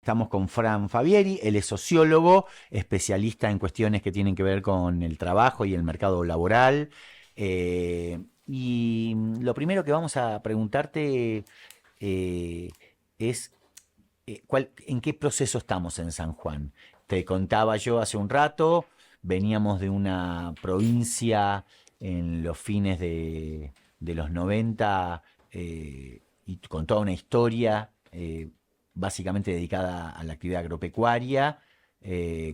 Estamos con Fran Fabieri, él es sociólogo, especialista en cuestiones que tienen que ver con el trabajo y el mercado laboral. Y lo primero que vamos a preguntarte eh, es ¿en qué proceso estamos en San Juan? Te contaba yo hace un rato, veníamos de una provincia en los fines de los 90 y con toda una historia básicamente dedicada a la actividad agropecuaria,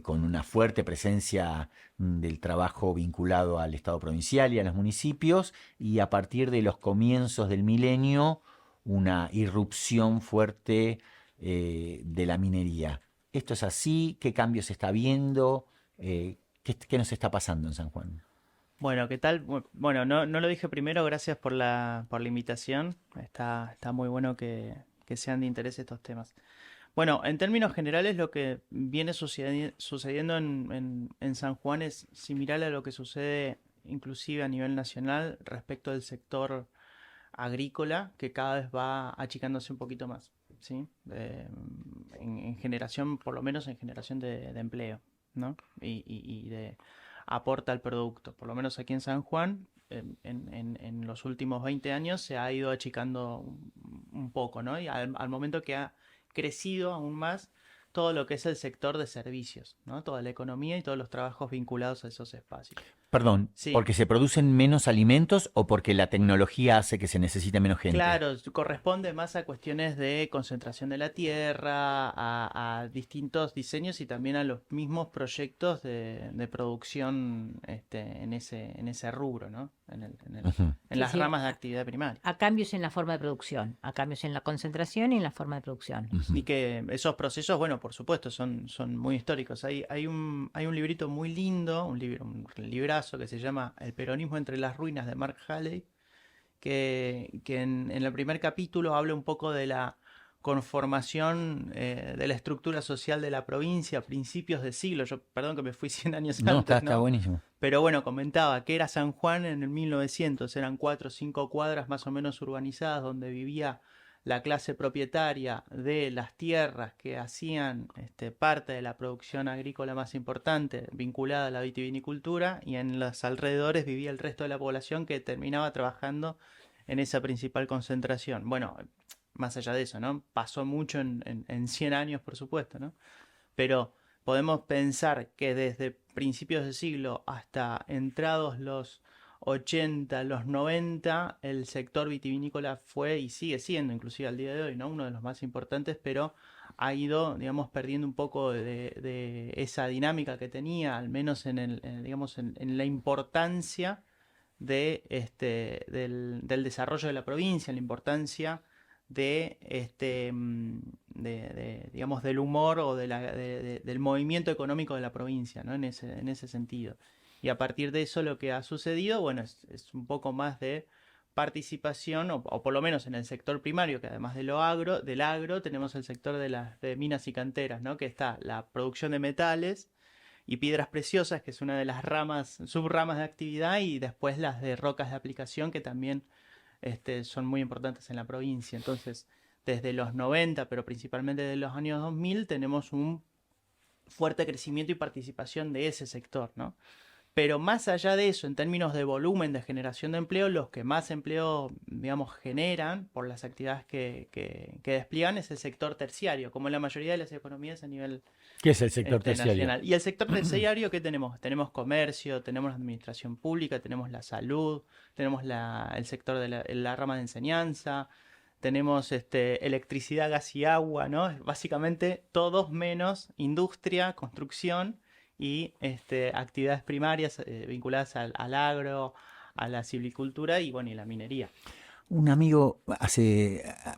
con una fuerte presencia del trabajo vinculado al Estado provincial y a los municipios, y a partir de los comienzos del milenio, una irrupción fuerte de la minería. ¿Esto es así? ¿Qué cambios se está viendo? ¿Qué nos está pasando en San Juan? Bueno, ¿qué tal? Bueno, no lo dije primero, gracias por la invitación. Está muy bueno que sean de interés estos temas. Bueno, en términos generales, lo que viene sucediendo en San Juan es similar a lo que sucede inclusive a nivel nacional respecto del sector agrícola, que cada vez va achicándose un poquito más, ¿sí? En generación, por lo menos en generación de empleo, ¿no? Y de aporta al producto. Por lo menos aquí en San Juan, en los últimos 20 años se ha ido achicando un poco, ¿no? Y al momento que ha crecido aún más todo lo que es el sector de servicios, ¿no? Toda la economía y todos los trabajos vinculados a esos espacios. Perdón, Sí, ¿porque se producen menos alimentos o porque la tecnología hace que se necesite menos gente? claro, corresponde más a cuestiones de concentración de la tierra, a distintos diseños y también a los mismos proyectos de producción en ese rubro, ¿no? Ujú. En Sí, las sí, ramas de actividad primaria. a cambios en la forma de producción, a cambios en la concentración y en la forma de producción. Ujú. Y que esos procesos, bueno, por supuesto, son muy históricos. Hay un librito muy lindo, un librazo que se llama El peronismo entre las ruinas de Mark Haley, que en el primer capítulo habla un poco de la conformación de la estructura social de la provincia a principios de siglo. Yo, perdón que me fui 100 años No, antes, está ¿no? buenísimo. Pero bueno, comentaba que era San Juan en el 1900, eran 4 o 5 cuadras más o menos urbanizadas donde vivía la clase propietaria de las tierras que hacían parte de la producción agrícola más importante vinculada a la vitivinicultura, y en los alrededores vivía el resto de la población que terminaba trabajando en esa principal concentración. Bueno, más allá de eso, ¿no? Pasó mucho en 100 años, por supuesto, ¿no? Pero podemos pensar que desde principios de siglo hasta entrados los 80, los 90, el sector vitivinícola fue y sigue siendo, inclusive al día de hoy, ¿no? Uno de los más importantes, pero ha ido, digamos, perdiendo un poco de esa dinámica que tenía, al menos digamos, en la importancia del desarrollo de la provincia, en la importancia de digamos del humor o del movimiento económico de la provincia, ¿no? En ese sentido. Y a partir de eso lo que ha sucedido, bueno, es un poco más de participación, o por lo menos en el sector primario, que además del agro, tenemos el sector de minas y canteras, ¿no? Que está la producción de metales y piedras preciosas, que es una de las subramas de actividad, y después las de rocas de aplicación, que también son muy importantes en la provincia. Entonces, desde los 90, pero principalmente desde los años 2000, tenemos un fuerte crecimiento y participación de ese sector, ¿no? Pero más allá de eso, en términos de volumen de generación de empleo, los que más empleo, digamos, generan por las actividades que despliegan es el sector terciario, como en la mayoría de las economías a nivel ¿Qué es el sector terciario? nacional. Y el sector terciario, ¿qué tenemos? Tenemos comercio, tenemos la administración pública, tenemos la salud, tenemos el sector de la rama de enseñanza, tenemos electricidad, gas y agua, ¿no? Básicamente todos menos industria, construcción y actividades primarias vinculadas al agro, a la silvicultura y bueno, y la minería. Un amigo,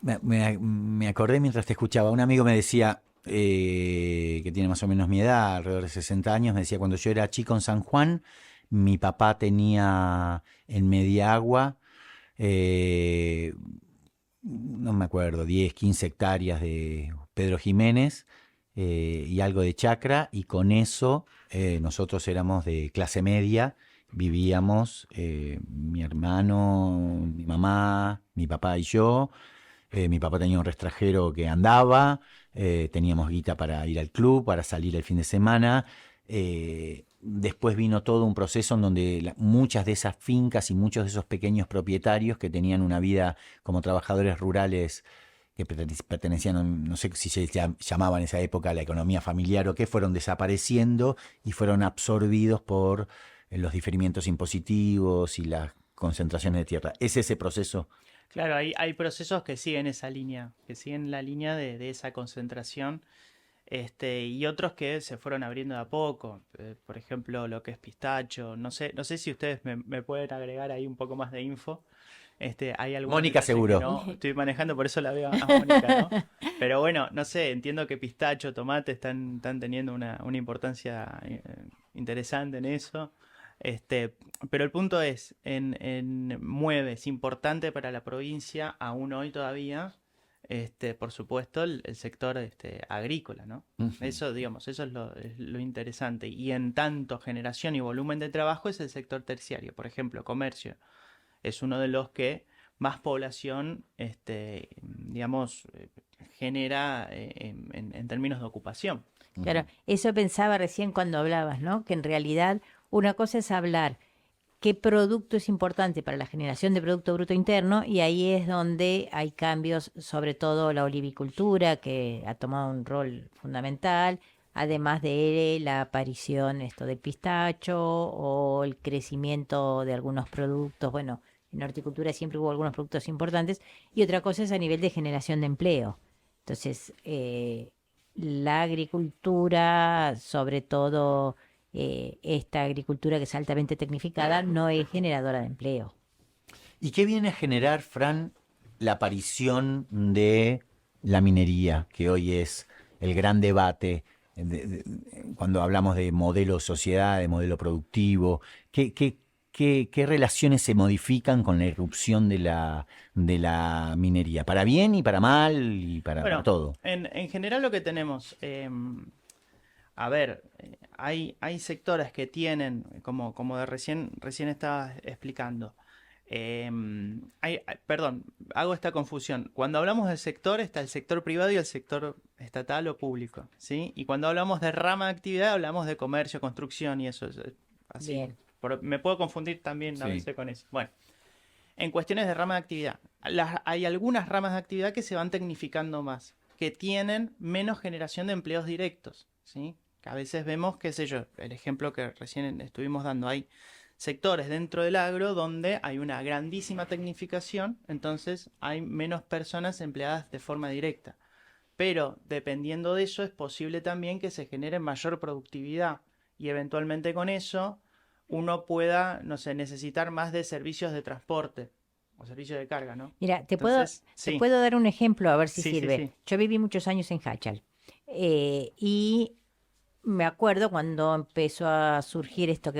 me acordé mientras te escuchaba, un amigo me decía, que tiene más o menos mi edad, alrededor de 60 años, me decía, cuando yo era chico en San Juan, mi papá tenía en Media Agua, eh, no me acuerdo, 10, 15 hectáreas de Pedro Jiménez y algo de chacra, y con eso nosotros éramos de clase media, vivíamos mi hermano, mi mamá, mi papá y yo, Mi papá tenía un rastrajero que andaba, teníamos guita para ir al club, para salir el fin de semana. Después vino todo un proceso en donde muchas de esas fincas y muchos de esos pequeños propietarios que tenían una vida como trabajadores rurales que pertenecían, no sé si se llamaba en esa época la economía familiar o qué, fueron desapareciendo y fueron absorbidos por los diferimientos impositivos y las concentraciones de tierra. ¿Es ese proceso? Claro, hay procesos que siguen esa línea, que siguen la línea de esa concentración, y otros que se fueron abriendo de a poco. Por ejemplo, lo que es pistacho. No sé si ustedes me pueden agregar ahí un poco más de info. Hay algunos Mónica detalles seguro. que no estoy manejando, por eso la veo a Mónica, ¿no? Pero bueno, no sé, entiendo que pistacho, tomate están teniendo una importancia interesante en eso. Pero el punto es, mueve, es importante para la provincia, aún hoy todavía, por supuesto, el sector agrícola, ¿no? Ujú. Eso, digamos, eso es lo interesante. Y en tanto generación y volumen de trabajo es el sector terciario. Por ejemplo, comercio es uno de los que más población, digamos, genera en términos de ocupación. Claro, eso pensaba recién cuando hablabas, ¿no? Que en realidad una cosa es hablar qué producto es importante para la generación de Producto Bruto Interno y ahí es donde hay cambios, sobre todo la olivicultura, que ha tomado un rol fundamental, además de la aparición del pistacho o el crecimiento de algunos productos. Bueno, en horticultura siempre hubo algunos productos importantes y otra cosa es a nivel de generación de empleo. Entonces, la agricultura, sobre todo esta agricultura que es altamente tecnificada, no es generadora de empleo. ¿Y qué viene a generar, Fran, la aparición de la minería, que hoy es el gran debate cuando hablamos de modelo de sociedad, de modelo productivo? ¿Qué relaciones se modifican con la irrupción de la minería? ¿Para bien y para mal y para Bueno, todo? en general lo que tenemos, a ver, hay sectores que tienen, como recién estaba explicando, perdón, hago esta confusión. Cuando hablamos del sector, está el sector privado y el sector estatal o público, ¿sí? Y cuando hablamos de rama de actividad, hablamos de comercio, construcción y eso es así. Bien. Me puedo confundir también a Sí. veces con eso. Bueno, en cuestiones de rama de actividad, hay algunas ramas de actividad que se van tecnificando más, que tienen menos generación de empleos directos, ¿sí? Que a veces vemos, qué sé yo, el ejemplo que recién estuvimos dando, hay sectores dentro del agro donde hay una grandísima tecnificación, entonces hay menos personas empleadas de forma directa. Pero dependiendo de eso es posible también que se genere mayor productividad y eventualmente con eso uno pueda, no sé, necesitar más de servicios de transporte o servicios de carga, ¿no? Mira, Entonces, te sí, puedo dar un ejemplo a ver si sí, sirve. sí. Yo viví muchos años en Hachal y me acuerdo cuando empezó a surgir esta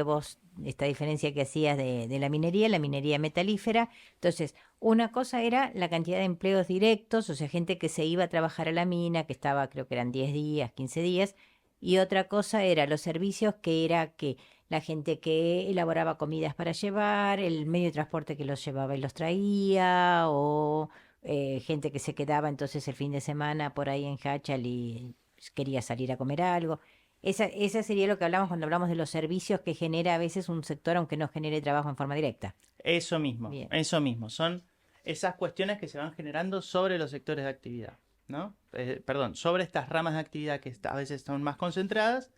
diferencia que hacías de la minería metalífera. Entonces, una cosa era la cantidad de empleos directos, o sea, gente que se iba a trabajar a la mina, que estaba, creo que eran 10 días, 15 días, y otra cosa era los servicios, que era que la gente que elaboraba comidas para llevar, el medio de transporte que los llevaba y los traía, o gente que se quedaba entonces el fin de semana por ahí en Hachal y quería salir a comer algo. Esa sería lo que hablamos cuando hablamos de los servicios que genera a veces un sector, aunque no genere trabajo en forma directa. Eso Bien. mismo. Son esas cuestiones que se van generando sobre los sectores de actividad, ¿no? Perdón, sobre estas ramas de actividad que a veces son más concentradas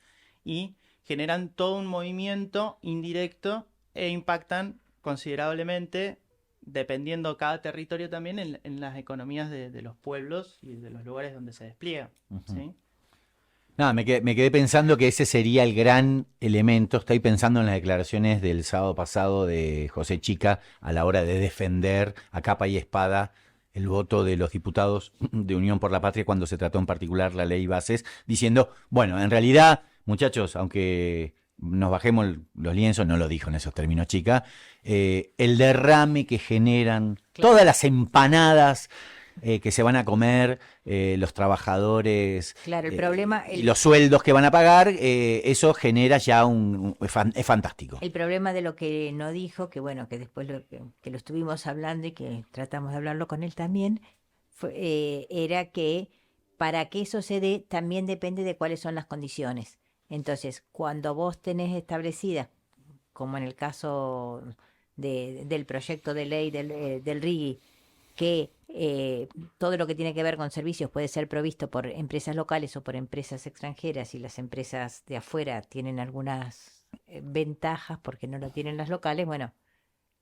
y generan todo un movimiento indirecto e impactan considerablemente, dependiendo cada territorio también, en las economías de los pueblos y de los lugares donde se despliega, ¿sí? Nada, me quedé pensando que ese sería el gran elemento. Estoy pensando en las declaraciones del sábado pasado de José Chica a la hora de defender a capa y espada el voto de los diputados de Unión por la Patria cuando se trató en particular la ley Bases, diciendo, bueno, en realidad, muchachos, aunque nos bajemos los lienzos, no lo dijo en esos términos Chica, el derrame que generan Claro. todas las empanadas que se van a comer los trabajadores Claro, el problema, y los sueldos que van a pagar, eso genera ya es fantástico. el problema de lo que no dijo, que bueno, que después que lo estuvimos hablando y que tratamos de hablarlo con él también, era que para que eso se dé también depende de cuáles son las condiciones. Entonces, cuando vos tenés establecidas, como en el caso del proyecto de ley del RIGI, que todo lo que tiene que ver con servicios puede ser provisto por empresas locales o por empresas extranjeras, y las empresas de afuera tienen algunas ventajas porque no lo tienen las locales, bueno,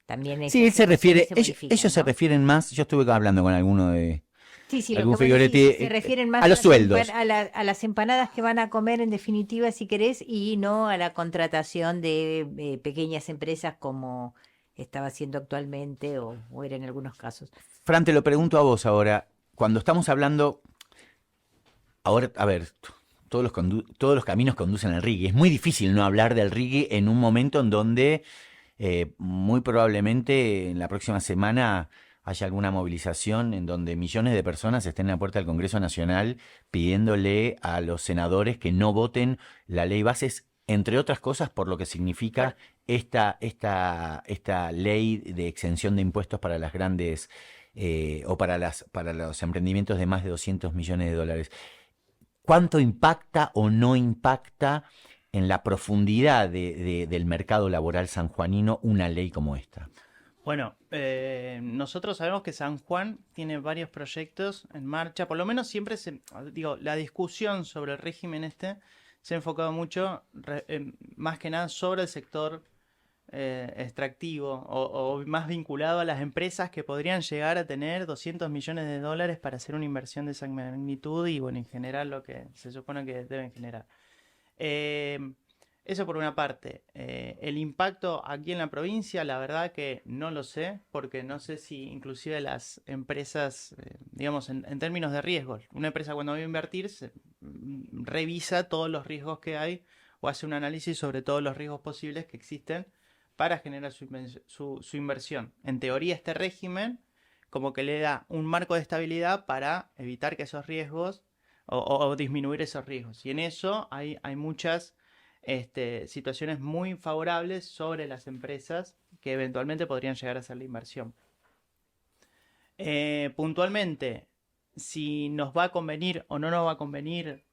también Sí, él esas se refiere, situaciones se modifican, ellos se ¿no? refieren más, yo estuve hablando con alguno de Sí, lo algún que vos decís, figuretti, se refieren a más los sueldos. a las empanadas que van a comer en definitiva, si querés, y no a la contratación de pequeñas empresas como estaba haciendo actualmente o era en algunos casos. Fran, te lo pregunto a vos ahora, cuando estamos hablando, ahora, a ver, todos los caminos conducen al reggae. Es muy difícil no hablar del reggae en un momento en donde muy probablemente en la próxima semana haya alguna movilización en donde millones de personas estén en la puerta del Congreso Nacional pidiéndole a los senadores que no voten la ley bases, entre otras cosas por lo que significa esta ley de exención de impuestos para las grandes o para los emprendimientos de más de 200 millones de dólares. ¿Cuánto impacta o no impacta en la profundidad del mercado laboral sanjuanino una ley como esta? Bueno, nosotros sabemos que San Juan tiene varios proyectos en marcha, por lo menos siempre la discusión sobre el régimen se ha enfocado mucho, más que nada sobre el sector extractivo o más vinculado a las empresas que podrían llegar a tener 200 millones de dólares para hacer una inversión de esa magnitud y, bueno, en general lo que se supone que deben generar. Eso por una parte. El impacto aquí en la provincia, la verdad que no lo sé, porque no sé si inclusive las empresas, digamos, en términos de riesgos, una empresa cuando va a invertir revisa todos los riesgos que hay o hace un análisis sobre todos los riesgos posibles que existen para generar su inversión. En teoría, este régimen como que le da un marco de estabilidad para evitar que esos riesgos o disminuir esos riesgos. Y en eso hay muchas situaciones muy favorables sobre las empresas que eventualmente podrían llegar a hacer la inversión. Puntualmente, si nos va a convenir o no nos va a convenir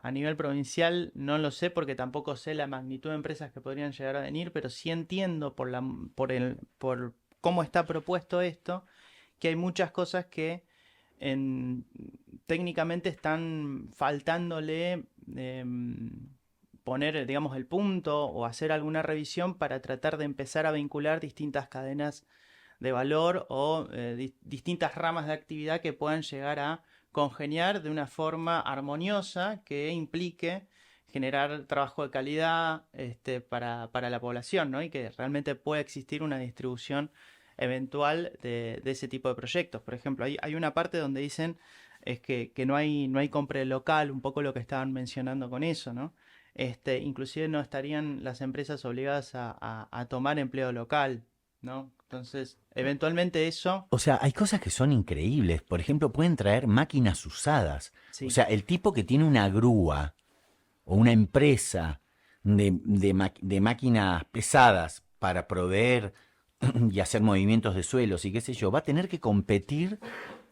a nivel provincial, no lo sé porque tampoco sé la magnitud de empresas que podrían llegar a venir, pero sí entiendo por cómo está propuesto esto, que hay muchas cosas que técnicamente están faltándole poner, digamos, el punto o hacer alguna revisión para tratar de empezar a vincular distintas cadenas de valor o distintas ramas de actividad que puedan llegar a congeniar de una forma armoniosa que implique generar trabajo de calidad para la población, ¿no? Y que realmente pueda existir una distribución eventual de ese tipo de proyectos. Por ejemplo, hay una parte donde dicen que no hay compra local, un poco lo que estaban mencionando con eso, ¿no? Inclusive no estarían las empresas obligadas a tomar empleo local, ¿no? Entonces, eventualmente eso... O sea, hay cosas que son increíbles. Por ejemplo, pueden traer máquinas usadas. Sí. O sea, el tipo que tiene una grúa o una empresa de máquinas pesadas para proveer y hacer movimientos de suelos y qué sé yo, va a tener que competir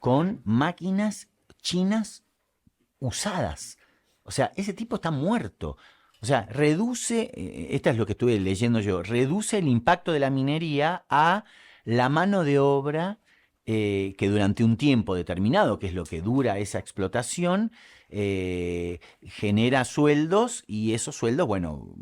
con máquinas chinas usadas. O sea, ese tipo está muerto. O sea, reduce, esta es lo que estuve leyendo yo, reduce el impacto de la minería a la mano de obra que durante un tiempo determinado, que es lo que dura esa explotación, genera sueldos y esos sueldos, bueno,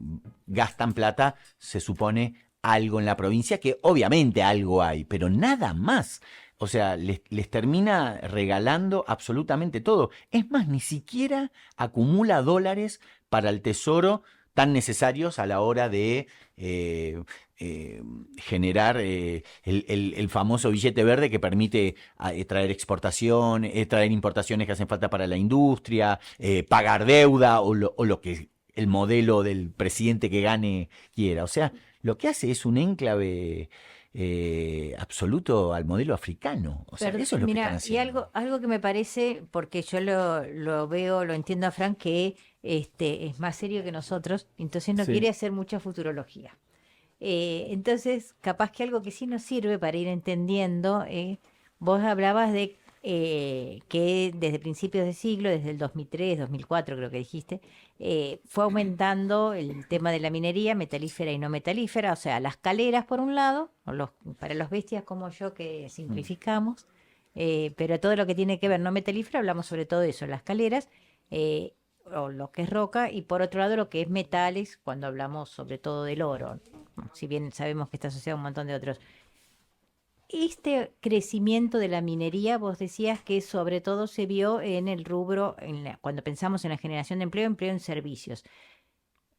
gastan plata, se supone, algo en la provincia, que obviamente algo hay, pero nada más. O sea, les termina regalando absolutamente todo. Es más, ni siquiera acumula dólares para el tesoro tan necesarios a la hora de generar el famoso billete verde que permite traer exportación, traer importaciones que hacen falta para la industria, pagar deuda o lo que el modelo del presidente que gane quiera. O sea, lo que hace es un enclave absoluto al modelo africano. O sea, eso es lo que están Mira, y haciendo. algo que me parece, porque yo lo veo, lo entiendo a Frank, que es más serio que nosotros, entonces no Sí. quiere hacer mucha futurología. Entonces, capaz que algo que sí nos sirve para ir entendiendo, vos hablabas de que desde principios de siglo, desde el 2003, 2004 creo que dijiste, fue aumentando el tema de la minería metalífera y no metalífera, o sea, las caleras por un lado, para los bestias como yo que simplificamos, pero todo lo que tiene que ver no metalífera, hablamos sobre todo de eso, las caleras, eh, o lo que es roca, y por otro lado lo que es metales, cuando hablamos sobre todo del oro, si bien sabemos que está asociado a un montón de otros. Este crecimiento de la minería, vos decías que sobre todo se vio en el rubro, cuando pensamos en la generación de empleo en servicios.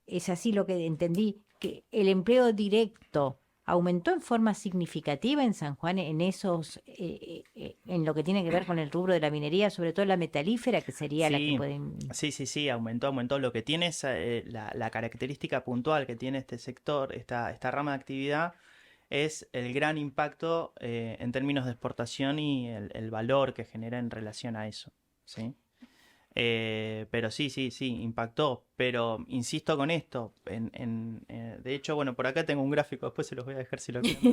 Es así lo que entendí, que el empleo directo aumentó en forma significativa en San Juan en lo que tiene que ver con el rubro de la minería, sobre todo la metalífera, que sería la que Sí, pueden... sí, aumentó. Lo que tiene es la característica puntual que tiene este sector, esta rama de actividad, es el gran impacto en términos de exportación y el valor que genera en relación a eso, ¿sí? Pero sí, impactó. Pero insisto con esto. De hecho, bueno, por acá tengo un gráfico, después se los voy a dejar si lo quieren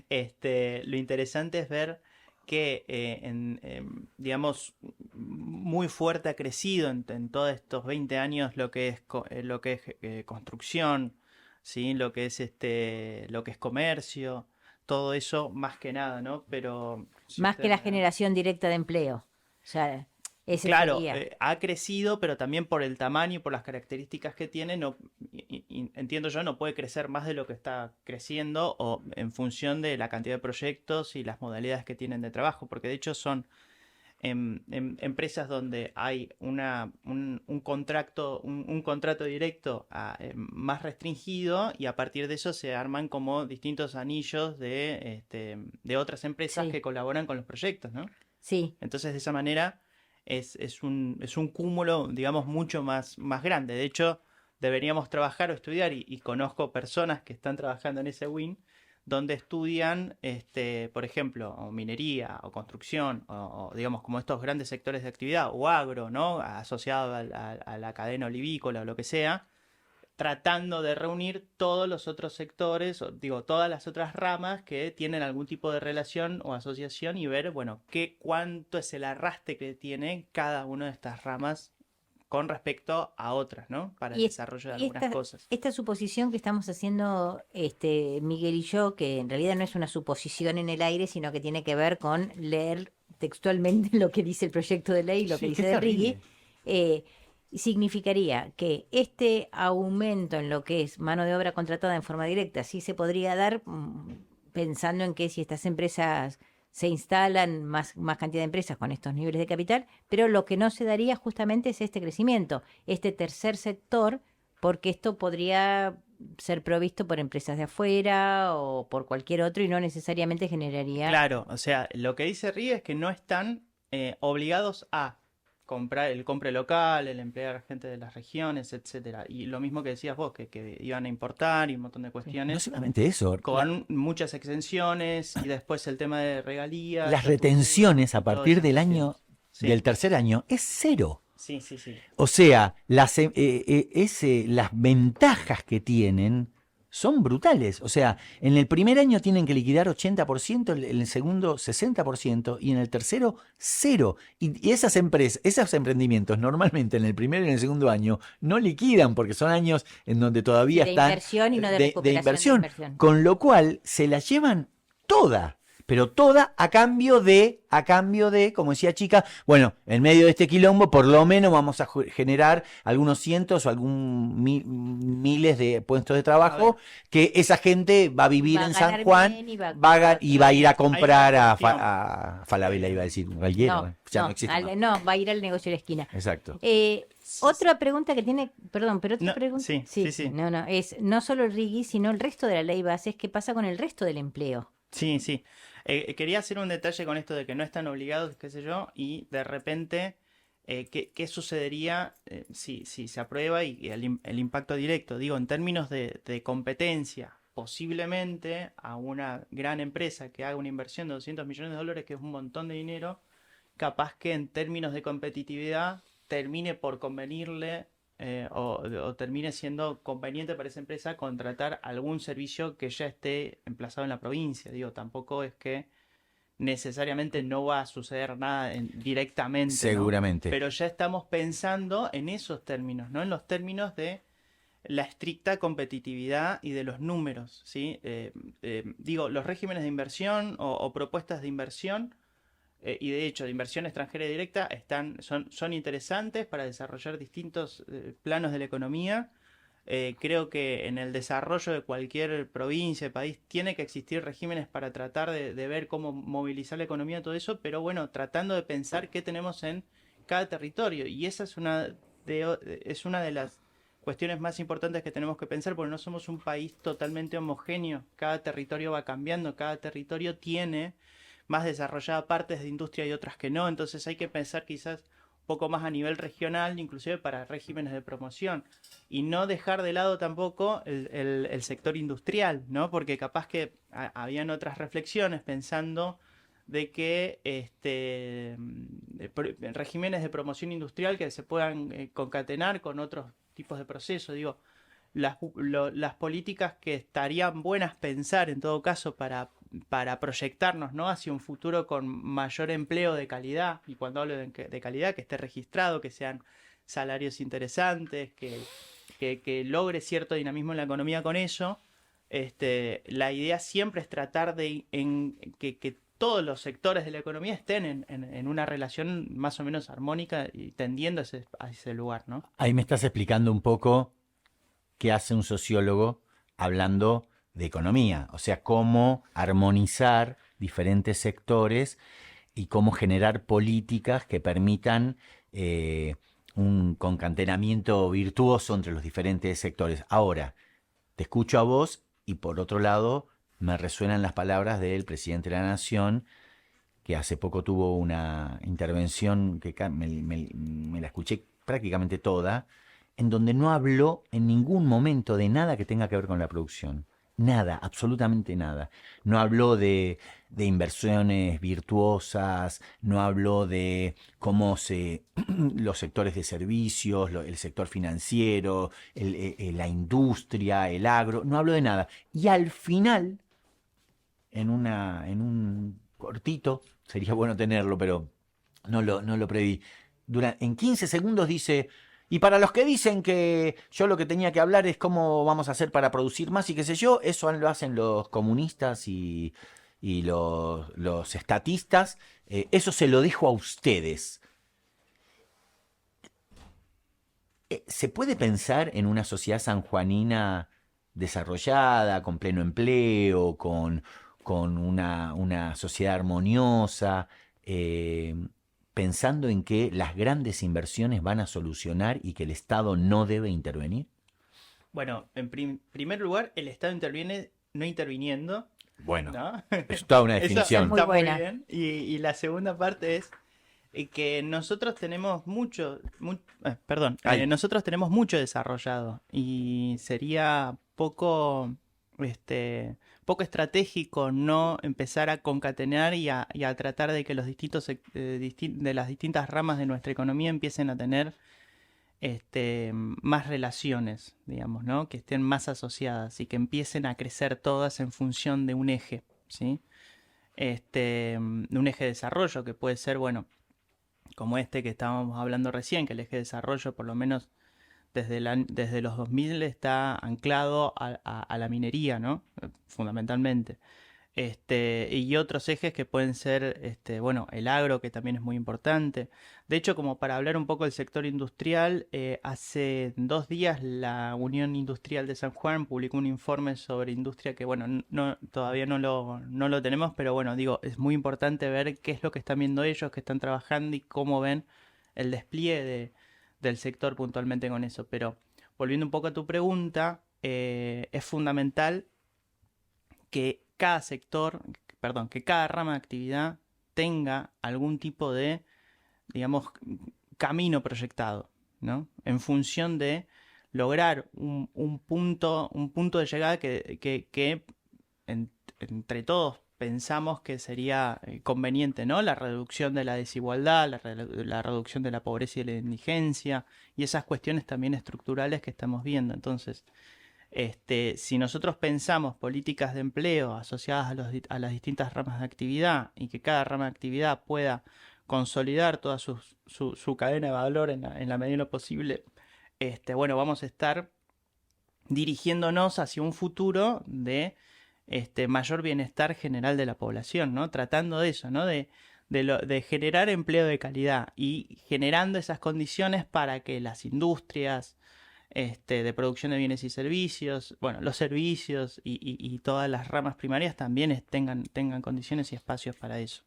ver. Lo interesante es ver que, digamos, muy fuerte ha crecido en todos estos 20 años lo que es construcción, ¿sí? Lo que es comercio, todo eso más que nada, ¿no? Pero si Más que ustedes la me dan... generación directa de empleo. O sea, ese Claro, sería. ha crecido, pero también por el tamaño y por las características que tiene, no, entiendo yo, no puede crecer más de lo que está creciendo o en función de la cantidad de proyectos y las modalidades que tienen de trabajo, porque de hecho son empresas donde hay un contrato directo más restringido y a partir de eso se arman como distintos anillos de otras empresas Sí, que colaboran con los proyectos, ¿no? sí. Entonces, de esa manera es un cúmulo, digamos, mucho más grande. De hecho, deberíamos trabajar o estudiar, y conozco personas que están trabajando en ese WIN, donde estudian, por ejemplo, o minería, o construcción, o, digamos, como estos grandes sectores de actividad, o agro, ¿no? Asociado a la cadena olivícola o lo que sea, tratando de reunir todos los otros sectores, digo, todas las otras ramas que tienen algún tipo de relación o asociación y ver, bueno, cuánto es el arrastre que tiene cada una de estas ramas con respecto a otras, ¿no? Para el Y, desarrollo de y algunas cosas. esta suposición que estamos haciendo Miguel y yo, que en realidad no es una suposición en el aire, sino que tiene que ver con leer textualmente lo que dice el proyecto de ley, lo que Sí, qué dice de Rigui, terrible. eh, significaría que este aumento en lo que es mano de obra contratada en forma directa sí se podría dar pensando en que si estas empresas se instalan más cantidad de empresas con estos niveles de capital, pero lo que no se daría justamente es este crecimiento, este tercer sector, porque esto podría ser provisto por empresas de afuera o por cualquier otro y no necesariamente generaría... Claro, o sea, lo que dice Ríe es que no están obligados a comprar el compre local, el emplear gente de las regiones, etcétera. Y lo mismo que decías vos, que iban a importar y un montón de No cuestiones solamente eso, con muchas exenciones y después el tema de regalías, las ya tuvo retenciones a y todas partir esas del cuestiones. año, Sí, del tercer año, es cero. sí. O sea, las ventajas que tienen son brutales. O sea, en el primer año tienen que liquidar 80%, en el segundo 60% y en el tercero cero. Y esas empresas, esos emprendimientos normalmente en el primer y en el segundo año no liquidan porque son años en donde Sí, todavía de están inversión y no de de recuperación de inversión, inversión. con lo cual se la llevan toda. Pero toda a cambio de, como decía Chica, bueno, en medio de este quilombo, por lo menos vamos a generar algunos cientos o miles de puestos de A ver, trabajo que esa gente va a vivir Va a en San ganar Juan bien y va, y va a ir a hay una comprar cuestión. a Falabella, iba a decir, cualquiera, no, ya no existe más. no, va a ir al negocio de la esquina. Exacto. Otra pregunta que tiene, perdón, pero otra No, pregunta, sí, sí, sí. no, es no solo el RIGI, sino el resto de la ley base, es qué pasa con el resto del empleo. Sí. Quería hacer un detalle con esto de que no están obligados, qué sé yo, y de repente, ¿qué sucedería si se aprueba y el impacto directo? Digo, en términos de competencia, posiblemente a una gran empresa que haga una inversión de 200 millones de dólares, que es un montón de dinero, capaz que en términos de competitividad termine por convenirle o termine siendo conveniente para esa empresa contratar algún servicio que ya esté emplazado en la provincia. Digo, tampoco es que necesariamente no va a suceder nada directamente, ¿no? Seguramente. Pero ya estamos pensando en esos términos, ¿no? En los términos de la estricta competitividad y de los números, ¿sí? Digo, los regímenes de inversión o propuestas de inversión, y de hecho de inversión extranjera directa, son interesantes para desarrollar distintos planos de la economía. Creo que en el desarrollo de cualquier provincia, país, tiene que existir regímenes para tratar de ver cómo movilizar la economía, todo eso, pero bueno, tratando de pensar qué tenemos en cada territorio. Y esa es una de las cuestiones más importantes que tenemos que pensar, porque no somos un país totalmente homogéneo. Cada territorio va cambiando, cada territorio tiene más desarrollada partes de industria y otras que no. Entonces hay que pensar quizás un poco más a nivel regional, inclusive para regímenes de promoción. Y no dejar de lado tampoco el sector industrial, ¿no? Porque capaz que habían otras reflexiones pensando de que regímenes de promoción industrial que se puedan concatenar con otros tipos de procesos. Digo, las políticas que estarían buenas pensar en todo caso para proyectarnos, ¿no?, hacia un futuro con mayor empleo de calidad, y cuando hablo de calidad, que esté registrado, que sean salarios interesantes, que logre cierto dinamismo en la economía con eso. La idea siempre es tratar de que todos los sectores de la economía estén en una relación más o menos armónica y tendiendo a ese lugar, ¿no? Ahí me estás explicando un poco qué hace un sociólogo hablando de economía, o sea, cómo armonizar diferentes sectores y cómo generar políticas que permitan un concatenamiento virtuoso entre los diferentes sectores. Ahora, te escucho a vos y por otro lado me resuenan las palabras del presidente de la Nación, que hace poco tuvo una intervención que me la escuché prácticamente toda, en donde no habló en ningún momento de nada que tenga que ver con la producción. Nada, absolutamente nada. No habló de inversiones virtuosas, no habló de cómo los sectores de servicios, el sector financiero, la industria, el agro, no habló de nada. Y al final, en un cortito, sería bueno tenerlo, pero no lo preví. En 15 segundos dice: y para los que dicen que yo lo que tenía que hablar es cómo vamos a hacer para producir más y qué sé yo, eso lo hacen los comunistas y los estatistas, eso se lo dejo a ustedes. ¿Se puede pensar en una sociedad sanjuanina desarrollada, con pleno empleo, con una sociedad armoniosa, pensando en que las grandes inversiones van a solucionar y que el Estado no debe intervenir? Bueno, en primer lugar, el Estado interviene no interviniendo. Bueno, ¿no? es toda una Eso definición. Muy está muy buena. bien. Y la segunda parte es que nosotros tenemos nosotros tenemos mucho desarrollado y sería poco estratégico no empezar a concatenar y a tratar de que los de las distintas ramas de nuestra economía empiecen a tener más relaciones, digamos, ¿no? Que estén más asociadas y que empiecen a crecer todas en función de un eje, ¿sí? De un eje de desarrollo que puede ser, bueno, como que estábamos hablando recién, que el eje de desarrollo, por lo menos desde los 2000, está anclado a la minería, ¿no? Fundamentalmente. Y otros ejes que pueden ser, bueno, el agro, que también es muy importante. De hecho, como para hablar un poco del sector industrial, hace 2 días la Unión Industrial de San Juan publicó un informe sobre industria que, bueno, todavía no lo tenemos, pero bueno, digo, es muy importante ver qué es lo que están viendo ellos, que están trabajando y cómo ven el despliegue del sector puntualmente con eso. Pero volviendo un poco a tu pregunta, es fundamental que cada que cada rama de actividad tenga algún tipo de, digamos, camino proyectado, ¿no? En función de lograr un punto de llegada que entre todos pensamos que sería conveniente, ¿no? La reducción de la desigualdad, la reducción de la pobreza y la indigencia, y esas cuestiones también estructurales que estamos viendo. Entonces, Si nosotros pensamos políticas de empleo asociadas a las distintas ramas de actividad y que cada rama de actividad pueda consolidar toda su cadena de valor en la medida de lo posible, bueno, vamos a estar dirigiéndonos hacia un futuro de mayor bienestar general de la población, ¿no? Tratando de eso, ¿no? De generar empleo de calidad y generando esas condiciones para que las industrias de producción de bienes y servicios, bueno, los servicios y todas las ramas primarias también tengan condiciones y espacios para eso.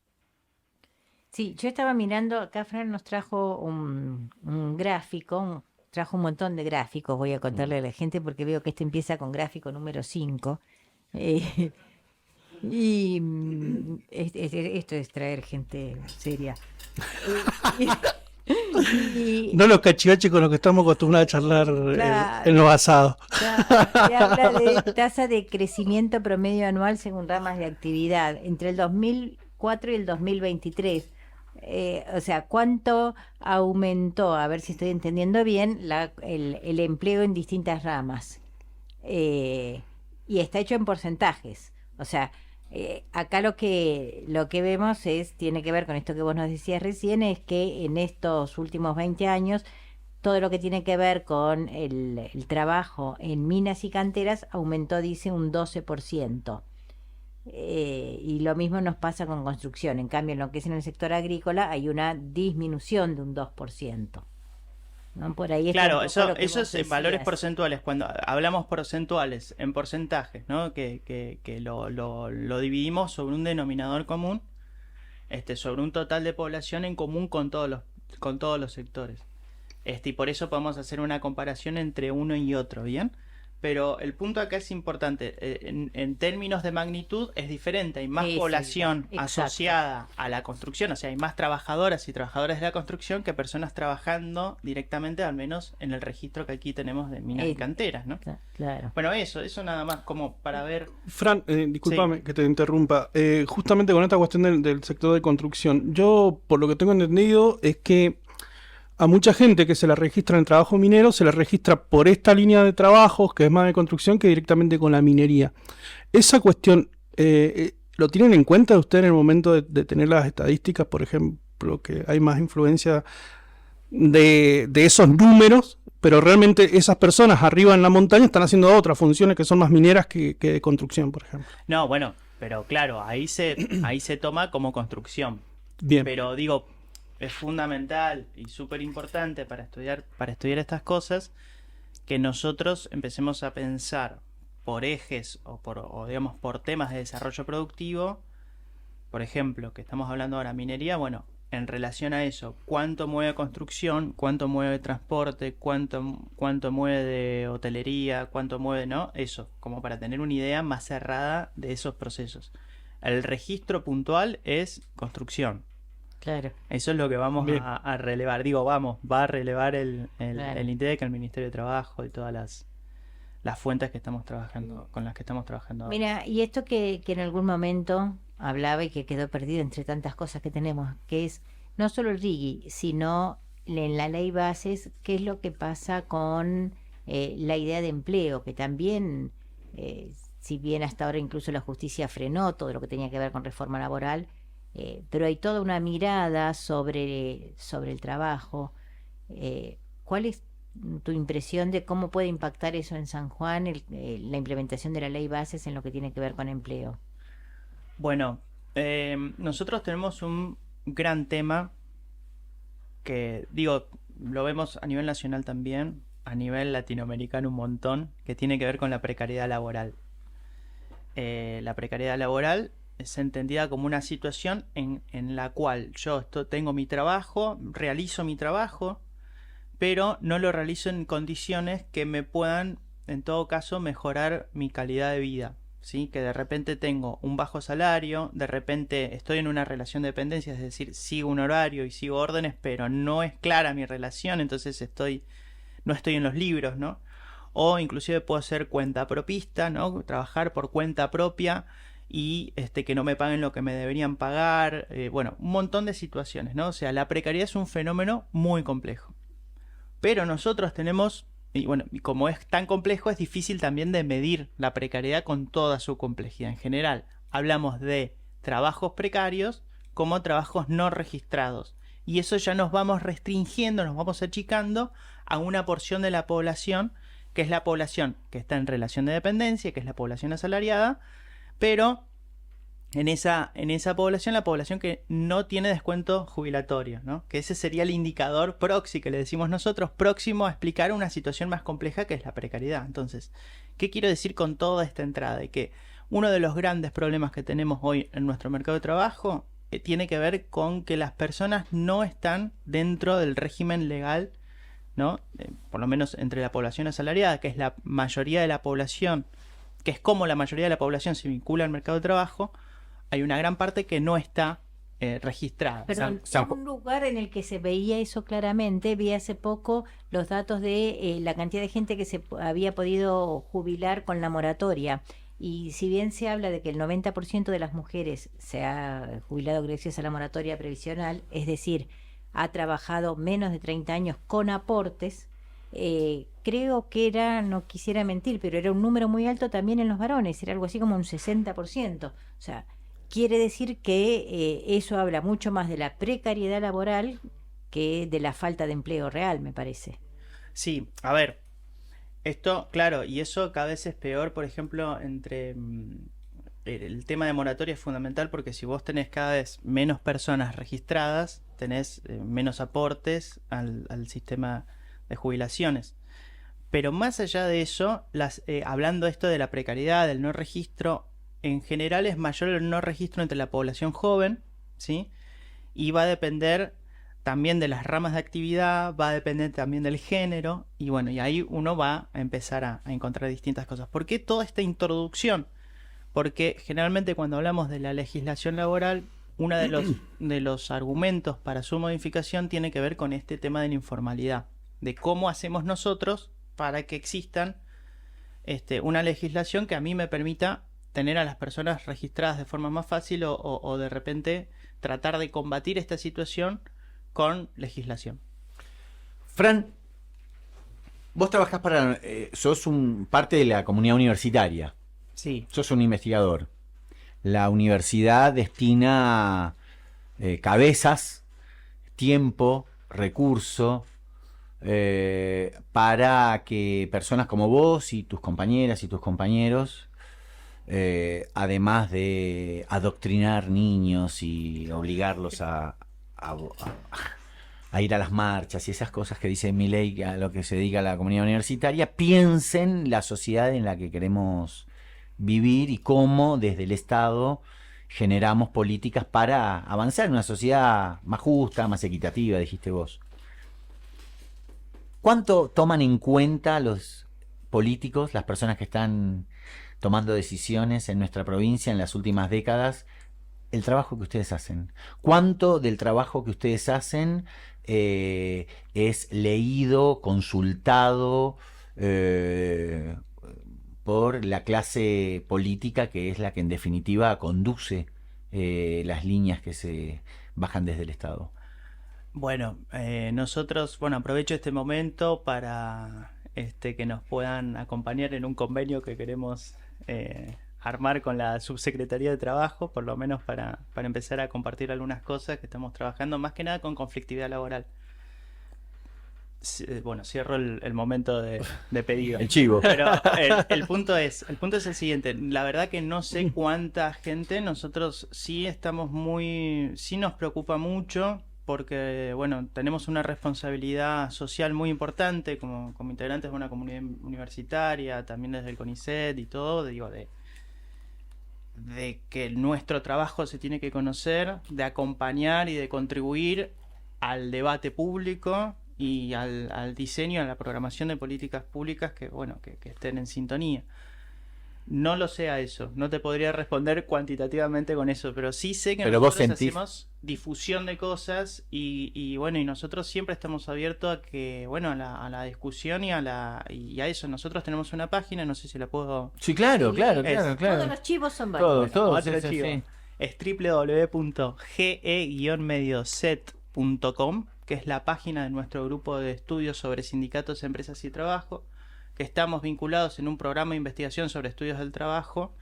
Sí, yo estaba mirando, acá Fran nos trajo un gráfico, trajo un montón de gráficos, voy a contarle a la gente porque veo que este empieza con gráfico número 5. Esto es traer gente seria. No los cachivaches con los que estamos acostumbrados a charlar Claro. en los asados. Se habla de tasa de crecimiento promedio anual según ramas de actividad entre el 2004 y el 2023. O sea, ¿cuánto aumentó? A ver si estoy entendiendo bien el empleo en distintas ramas. Y está hecho en porcentajes. O sea, acá lo que vemos tiene que ver con esto que vos nos decías recién, es que en estos últimos 20 años todo lo que tiene que ver con el trabajo en minas y canteras aumentó, dice, un 12%. Y lo mismo nos pasa con construcción. En cambio, en lo que es en el sector agrícola hay una disminución de un 2%. ¿No? Por ahí está Claro, un poco lo que eso vos es en valores decías. porcentuales. Cuando hablamos porcentuales, en porcentajes, ¿no? Que lo dividimos sobre un denominador común, sobre un total de población en común con todos los sectores. Y por eso podemos hacer una comparación entre uno y otro, ¿bien? Pero el punto acá es importante. En términos de magnitud es diferente. Hay más Sí, población exacto. asociada a la construcción. O sea, hay más trabajadoras y trabajadores de la construcción que personas trabajando directamente, al menos en el registro que aquí tenemos de minas y canteras, ¿no? Claro. Bueno, eso nada más como para ver. Fran, discúlpame que te interrumpa. Justamente con esta cuestión del sector de construcción, yo por lo que tengo entendido es que a mucha gente que se la registra en el trabajo minero se la registra por esta línea de trabajos, que es más de construcción, que directamente con la minería. Esa cuestión, ¿lo tienen en cuenta ustedes en el momento de tener las estadísticas, por ejemplo, que hay más influencia de esos números, pero realmente esas personas arriba en la montaña están haciendo otras funciones que son más mineras que de construcción, por ejemplo? No, bueno, pero claro, ahí se toma como construcción. Bien. Pero digo, es fundamental y súper importante para estudiar estas cosas que nosotros empecemos a pensar por ejes o digamos por temas de desarrollo productivo. Por ejemplo, que estamos hablando ahora minería, bueno, en relación a eso, cuánto mueve construcción, cuánto mueve transporte, cuánto mueve de hotelería, cuánto mueve, ¿no? Eso, como para tener una idea más cerrada de esos procesos. El registro puntual es construcción. Claro. Eso es lo que vamos a relevar. Va a relevar el Claro. INTEC, el Ministerio de Trabajo y todas las fuentes que estamos trabajando, con las que estamos trabajando ahora. Mira, y esto que en algún momento hablaba y que quedó perdido entre tantas cosas que tenemos, que es no solo el RIGI, sino en la ley bases, qué es lo que pasa con la idea de empleo, que también, si bien hasta ahora incluso la justicia frenó todo lo que tenía que ver con reforma laboral, pero hay toda una mirada sobre el trabajo. ¿Cuál es tu impresión de cómo puede impactar eso en San Juan, la implementación de la ley bases en lo que tiene que ver con empleo? Bueno, nosotros tenemos un gran tema que, digo, lo vemos a nivel nacional también, a nivel latinoamericano un montón, que tiene que ver con la precariedad laboral. La precariedad laboral es entendida como una situación en la cual yo tengo mi trabajo, realizo mi trabajo, pero no lo realizo en condiciones que me puedan, en todo caso, mejorar mi calidad de vida. ¿Sí? Que de repente tengo un bajo salario, de repente estoy en una relación de dependencia, es decir, sigo un horario y sigo órdenes, pero no es clara mi relación, entonces no estoy en los libros, ¿no? O inclusive puedo ser cuentapropista, ¿no? Trabajar por cuenta propia y que no me paguen lo que me deberían pagar, bueno, un montón de situaciones, ¿no? O sea, la precariedad es un fenómeno muy complejo. Pero nosotros tenemos y bueno, y como es tan complejo, es difícil también de medir la precariedad con toda su complejidad. En general, hablamos de trabajos precarios como trabajos no registrados. Y eso ya nos vamos restringiendo, nos vamos achicando a una porción de la población, que es la población que está en relación de dependencia, que es la población asalariada, pero en esa población, la población que no tiene descuento jubilatorio, ¿no? Que ese sería el indicador proxy que le decimos nosotros, próximo a explicar una situación más compleja que es la precariedad. Entonces, ¿qué quiero decir con toda esta entrada? De que uno de los grandes problemas que tenemos hoy en nuestro mercado de trabajo tiene que ver con que las personas no están dentro del régimen legal, ¿no? Por lo menos entre la población asalariada, que es la mayoría de la población, que es como la mayoría de la población se vincula al mercado de trabajo, hay una gran parte que no está registrada. Pero un lugar en el que se veía eso claramente, vi hace poco los datos de la cantidad de gente que se había podido jubilar con la moratoria. Y si bien se habla de que el 90% de las mujeres se ha jubilado gracias a la moratoria previsional, es decir, ha trabajado menos de 30 años con aportes, creo que era, no quisiera mentir, pero era un número muy alto también en los varones, era algo así como un 60%. O sea, quiere decir que eso habla mucho más de la precariedad laboral que de la falta de empleo real, me parece. Sí, a ver, esto, claro, y eso cada vez es peor, por ejemplo, el tema de moratoria es fundamental porque si vos tenés cada vez menos personas registradas, tenés menos aportes al sistema de jubilaciones. Pero más allá de eso, hablando esto de la precariedad, del no registro, en general es mayor el no registro entre la población joven, ¿sí? Y va a depender también de las ramas de actividad, va a depender también del género, y bueno, y ahí uno va a empezar a encontrar distintas cosas. ¿Por qué toda esta introducción? Porque generalmente cuando hablamos de la legislación laboral, uno de los argumentos para su modificación tiene que ver con este tema de la informalidad, de cómo hacemos nosotros para que existan una legislación que a mí me permita tener a las personas registradas de forma más fácil o de repente tratar de combatir esta situación con legislación. Fran, vos trabajás sos parte de la comunidad universitaria. Sí. Sos un investigador. La universidad destina cabezas, tiempo, recurso para que personas como vos y tus compañeras y tus compañeros, además de adoctrinar niños y obligarlos a ir a las marchas y esas cosas que dice Milei, a lo que se dedica a la comunidad universitaria, piensen la sociedad en la que queremos vivir y cómo desde el Estado generamos políticas para avanzar en una sociedad más justa, más equitativa, dijiste vos. ¿Cuánto toman en cuenta los políticos, las personas que están tomando decisiones en nuestra provincia en las últimas décadas, el trabajo que ustedes hacen? ¿Cuánto del trabajo que ustedes hacen es leído, consultado por la clase política, que es la que en definitiva conduce las líneas que se bajan desde el Estado? Bueno, nosotros, aprovecho este momento para que nos puedan acompañar en un convenio que queremos armar con la Subsecretaría de Trabajo, por lo menos para empezar a compartir algunas cosas que estamos trabajando, más que nada con conflictividad laboral. Bueno, cierro el momento de pedido. El chivo. Pero el punto es el siguiente. La verdad que no sé cuánta gente. Nosotros sí sí nos preocupa mucho porque, tenemos una responsabilidad social muy importante como integrantes de una comunidad universitaria, también desde el CONICET y todo, de que nuestro trabajo se tiene que conocer, de acompañar y de contribuir al debate público y al diseño, a la programación de políticas públicas que estén en sintonía. No lo sé a eso, no te podría responder cuantitativamente con eso, pero sí sé que nosotros hacemos difusión de cosas y nosotros siempre estamos abiertos a que, a la discusión y a eso. Nosotros tenemos una página, no sé si la puedo... Sí, claro. Todos los chivos son varios. Todos. Sí. Es www.ge-medioset.com, que es la página de nuestro grupo de estudios sobre sindicatos, empresas y trabajo, que estamos vinculados en un programa de investigación sobre estudios del trabajo,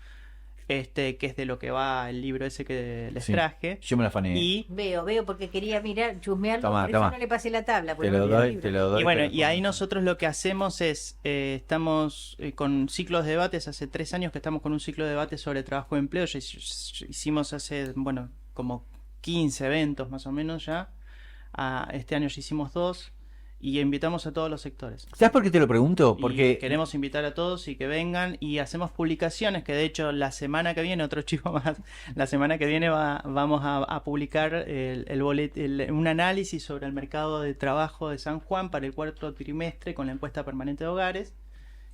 que es de lo que va el libro ese que les traje. Yo me lo afané. Y Veo porque quería mirar, chusmearlo, Toma, por eso toma. no le pasé la tabla. Te lo doy, te lo doy. Y bueno, pero- y ahí nosotros lo que hacemos es, estamos con ciclos de debates, hace 3 años que estamos con un ciclo de debates sobre trabajo y empleo, ya hicimos hace, bueno, como 15 eventos más o menos ya, este año ya hicimos 2, y invitamos a todos los sectores. ¿Sabes por qué te lo pregunto? Y Porque queremos invitar a todos y que vengan, y hacemos publicaciones que de hecho la semana que viene, otro chivo más, la semana que viene vamos a publicar un análisis sobre el mercado de trabajo de San Juan para el 4º trimestre con la encuesta permanente de hogares,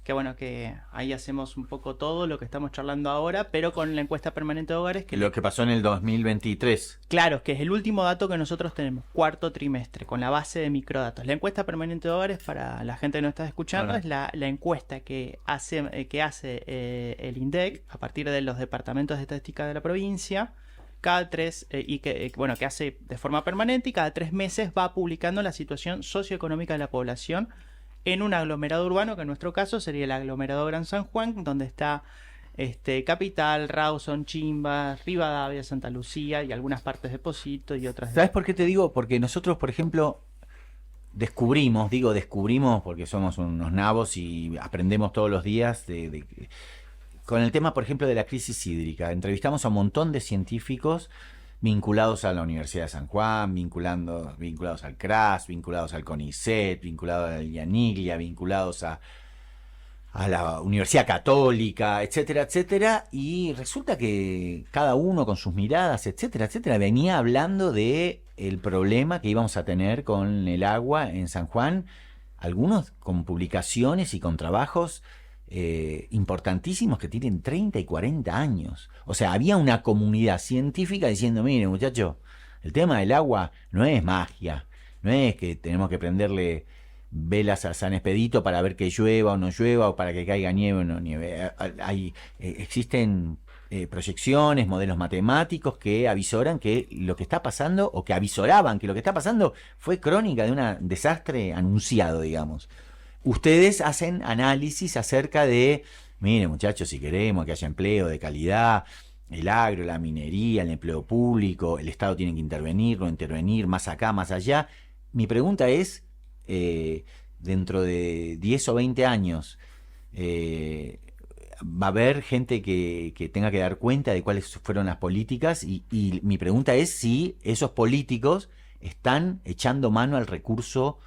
que bueno, que ahí hacemos un poco todo lo que estamos charlando ahora, pero con la encuesta permanente de hogares, que lo que pasó en el 2023. claro, que es el último dato que nosotros tenemos, 4º trimestre, con la base de microdatos. La encuesta permanente de hogares, para la gente que nos está escuchando, Hola. es la encuesta que hace el INDEC a partir de los departamentos de estadística de la provincia, cada 3, que hace de forma permanente, y cada 3 meses va publicando la situación socioeconómica de la población en un aglomerado urbano, que en nuestro caso sería el aglomerado Gran San Juan, donde está Capital, Rawson, Chimbas, Rivadavia, Santa Lucía y algunas partes de Posito y otras. ¿Sabes por qué te digo? Porque nosotros, por ejemplo, descubrimos porque somos unos nabos y aprendemos todos los días con el tema, por ejemplo, de la crisis hídrica. Entrevistamos a un montón de científicos vinculados a la Universidad de San Juan, vinculados al CRAS, vinculados al CONICET, vinculados al IANIGLIA, vinculados a la Universidad Católica, etcétera, etcétera, y resulta que cada uno con sus miradas, etcétera, etcétera, venía hablando de el problema que íbamos a tener con el agua en San Juan, algunos con publicaciones y con trabajos importantísimos que tienen 30 y 40 años. O sea, había una comunidad científica diciendo, mire muchachos, el tema del agua no es magia, no es que tenemos que prenderle velas a San Expedito para ver que llueva o no llueva, o para que caiga nieve o no nieve. Existen proyecciones, modelos matemáticos que avisoran que lo que está pasando, o que avisoraban que lo que está pasando fue crónica de un desastre anunciado, digamos. Ustedes hacen análisis acerca de, mire muchachos, si queremos que haya empleo de calidad, el agro, la minería, el empleo público, el Estado tiene que intervenir más acá, más allá. Mi pregunta es, dentro de 10 o 20 años, va a haber gente que tenga que dar cuenta de cuáles fueron las políticas, y mi pregunta es si esos políticos están echando mano al recurso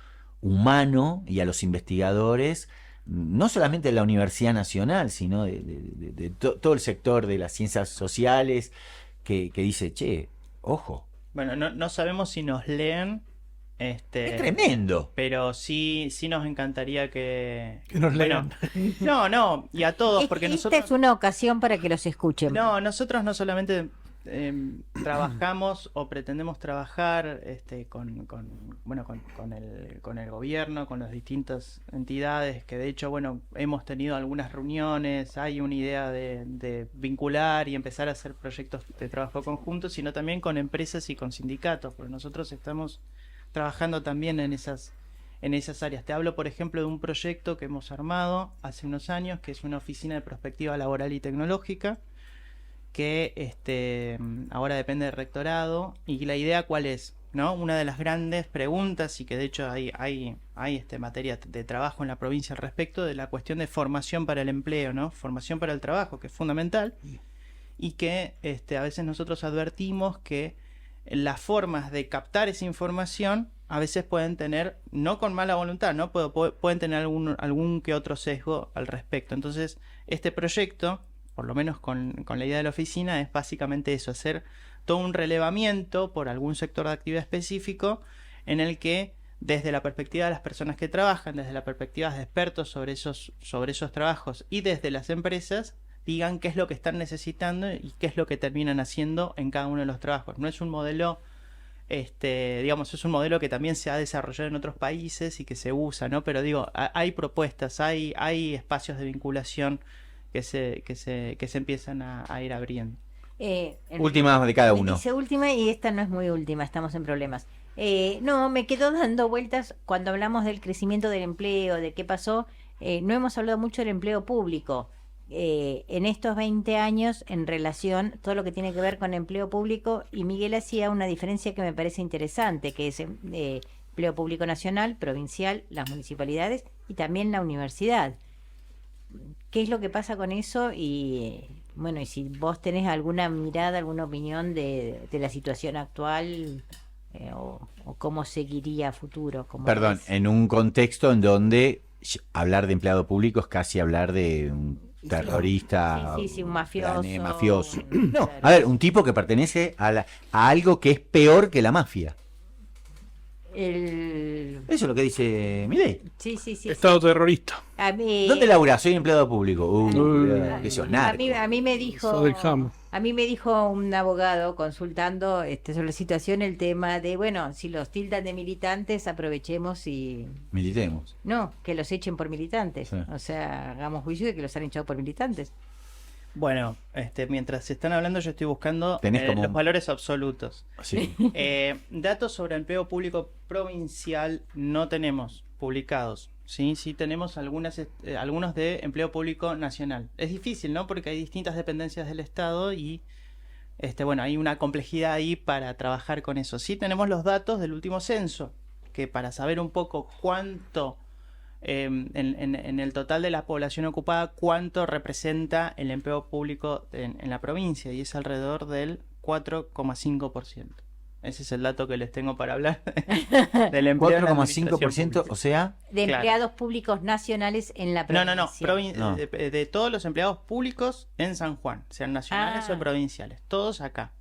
humano y a los investigadores, no solamente de la Universidad Nacional, sino de todo el sector de las ciencias sociales, que dice, che, ojo. Bueno, no sabemos si nos leen. Es tremendo. Pero sí nos encantaría que nos lean. No, y a todos, porque Esta nosotros... es una ocasión para que los escuchen. No, nosotros no solamente trabajamos o pretendemos trabajar con el gobierno, con las distintas entidades, que de hecho, bueno, hemos tenido algunas reuniones, hay una idea de vincular y empezar a hacer proyectos de trabajo conjuntos, sino también con empresas y con sindicatos, porque nosotros estamos trabajando también en esas áreas. Te hablo, por ejemplo, de un proyecto que hemos armado hace unos años, que es una oficina de prospectiva laboral y tecnológica, que ahora depende del rectorado. Y la idea, ¿cuál es? ¿No? Una de las grandes preguntas, y que de hecho hay materia de trabajo en la provincia al respecto, de la cuestión de formación para el empleo, ¿no? Formación para el trabajo, que es fundamental, y que a veces nosotros advertimos que las formas de captar esa información a veces pueden tener, no con mala voluntad, ¿no? Pueden tener algún que otro sesgo al respecto. Entonces, este proyecto, por lo menos con la idea de la oficina, es básicamente eso, hacer todo un relevamiento por algún sector de actividad específico, en el que desde la perspectiva de las personas que trabajan, desde la perspectiva de expertos sobre esos trabajos, y desde las empresas, digan qué es lo que están necesitando y qué es lo que terminan haciendo en cada uno de los trabajos. No es un modelo, es un modelo que también se ha desarrollado en otros países y que se usa, ¿no? Pero digo, hay propuestas, hay espacios de vinculación que se empiezan a ir abriendo. Última de cada uno. Dice última, y esta no es muy última, estamos en problemas. No, me quedo dando vueltas cuando hablamos del crecimiento del empleo, de qué pasó. No hemos hablado mucho del empleo público. En estos 20 años, en relación, todo lo que tiene que ver con empleo público, y Miguel hacía una diferencia que me parece interesante, que es empleo público nacional, provincial, las municipalidades y también la universidad. ¿Qué es lo que pasa con eso? Y bueno, y si vos tenés alguna mirada, alguna opinión de la situación actual, o cómo seguiría a futuro. Cómo Perdón, ves. en un contexto en donde hablar de empleado público es casi hablar de un terrorista, Sí, un mafioso. mafioso. No, Claro. a ver, un tipo que pertenece a algo que es peor que la mafia. El... Eso es lo que dice Milei. Sí. Estado terrorista. A mí, ¿Dónde laburás? Soy empleado público. Uy. Que sos a narco. mí me dijo, Eso dejamos. a mí me dijo un abogado consultando sobre la situación el tema de, bueno, si los tildan de militantes, aprovechemos y Militemos. no, que los echen por militantes. Sí. O sea, hagamos juicio de que los han echado por militantes. Bueno, mientras se están hablando, yo estoy buscando Tenés como los un- valores absolutos. Sí. Datos sobre empleo público provincial no tenemos publicados. Sí tenemos algunos de empleo público nacional. Es difícil, ¿no? Porque hay distintas dependencias del Estado y bueno, hay una complejidad ahí para trabajar con eso. Sí tenemos los datos del último censo, que para saber un poco cuánto en el total de la población ocupada, cuánto representa el empleo público en la provincia, y es alrededor del 4,5%. Ese es el dato que les tengo para hablar del empleo en la administración 4,5%, pública. o sea, De Claro. empleados públicos nacionales en la provincia. No. No. De todos los empleados públicos en San Juan, sean nacionales Ah. o provinciales, todos acá.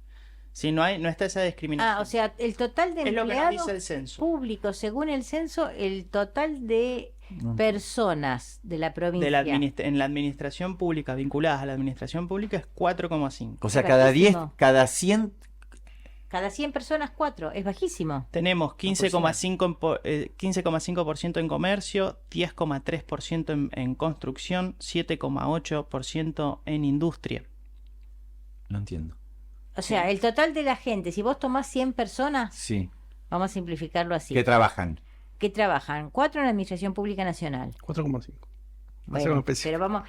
Si no está esa discriminación. O sea, el total de es lo que nos empleados dice el censo. públicos, según el censo, el total de personas de la provincia. En la administración pública, vinculadas a la administración pública, es 4,5. o sea, cada 10, Bajísimo. cada 100. Cada 100 personas, 4. Es bajísimo. Tenemos 15,5% en comercio, 10,3% en construcción, 7,8% en industria. No entiendo. O sea, el total de la gente, si vos tomás 100 personas, Sí. vamos a simplificarlo así, Que trabajan. que trabajan 4 en la Administración Pública Nacional. 4,5. Bueno, especie. pero vamos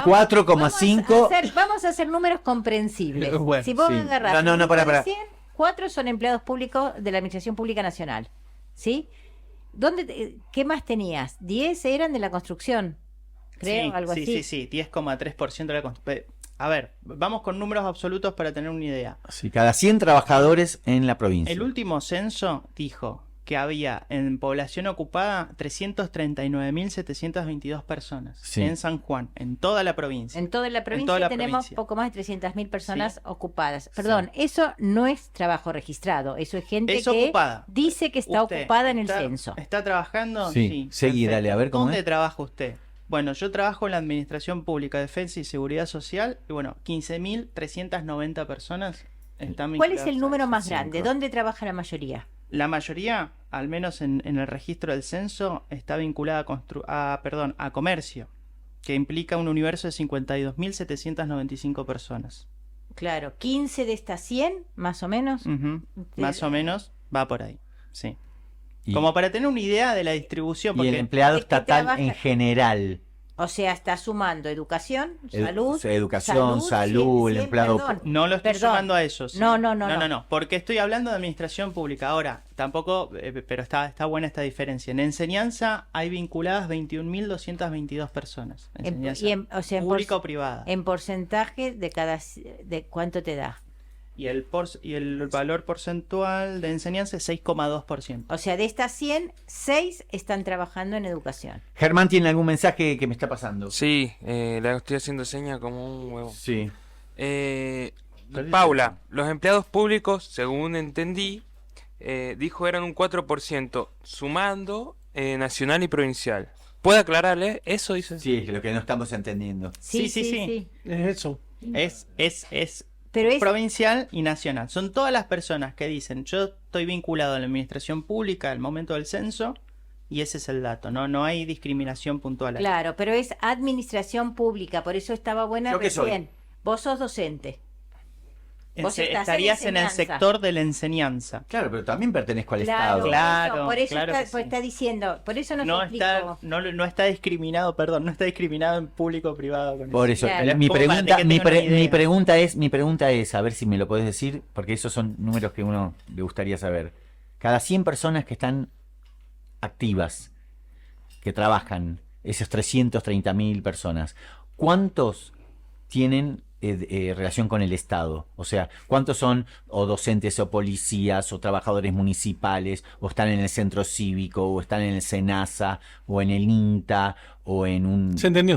4,5. vamos a hacer números comprensibles. Bueno, Si vos sí. agarrás No, pará. 100, 4 son empleados públicos de la Administración Pública Nacional. ¿Sí? ¿Qué más tenías? 10 eran de la construcción, creo, Sí, algo así. Sí, 10,3% de la construcción. A ver, vamos con números absolutos para tener una idea. Sí, cada 100 trabajadores en la provincia. El último censo dijo que había en población ocupada 339.722 personas Sí. en San Juan, en toda la provincia. En toda la provincia toda la tenemos provincia. poco más de 300.000 personas Sí. ocupadas. Perdón, eso no es trabajo registrado, eso es gente Es que ocupada. dice que está ¿Usted ocupada en el está- censo. ¿Está trabajando? Sí, seguí, perfecto. dale, a ver cómo ¿Dónde es. trabaja usted? Bueno, yo trabajo en la Administración Pública, Defensa y Seguridad Social, y bueno, 15.390 personas están ¿Cuál es vinculadas el a número eso. más grande? ¿Dónde trabaja la mayoría? La mayoría, al menos en el registro del censo, está vinculada a comercio, que implica un universo de 52.795 personas. Claro, 15 de estas 100, más o menos. Ujú. Más o menos va por ahí, sí. Y, Como para tener una idea de la distribución, y porque el empleado ¿de qué estatal trabaja? en general. O sea, está sumando educación, salud. Educación, salud, el empleado. perdón. no lo estoy Perdón. sumando a ellos. No, porque estoy hablando de administración pública. Ahora, tampoco, pero está buena esta diferencia. En enseñanza hay vinculadas 21.222 personas. Enseñanza O sea, pública o privada. en porcentaje de cuánto te da. Y el valor porcentual de enseñanza es 6,2%. O sea, de estas 100, 6 están trabajando en educación. Germán tiene algún mensaje que me está pasando. Sí, le estoy haciendo seña como un huevo. Sí. Paula, los empleados públicos, según entendí, dijo eran un 4%, sumando nacional y provincial. ¿Puede aclararle? Eso dice. Sí, es lo que no estamos entendiendo. Sí. Es eso. Es Pero es provincial y nacional. Son todas las personas que dicen, yo estoy vinculado a la administración pública al momento del censo, y ese es el dato. No hay discriminación puntual ahí. claro, pero es administración pública, por eso estaba buena ¿Yo qué soy? recién. Vos sos docente. Vos estás en estarías en el enseñanza. sector de la enseñanza. Claro, pero también pertenezco al Claro, Estado. Claro, por eso claro está, que pues sí. está diciendo, por eso no, No se explicó. no está discriminado, perdón, no está discriminado en público o privado con Por eso, Claro. mi Como para pregunta, que mi, tengan una pre- mi idea. pregunta es, a ver si me lo podés decir, porque esos son números que uno le gustaría saber. Cada 100 personas que están activas, que trabajan, esos 330.000 personas, ¿cuántos tienen relación con el Estado? O sea, ¿cuántos son o docentes o policías o trabajadores municipales o están en el centro cívico o están en el SENASA o en el INTA o en un... Se entendió.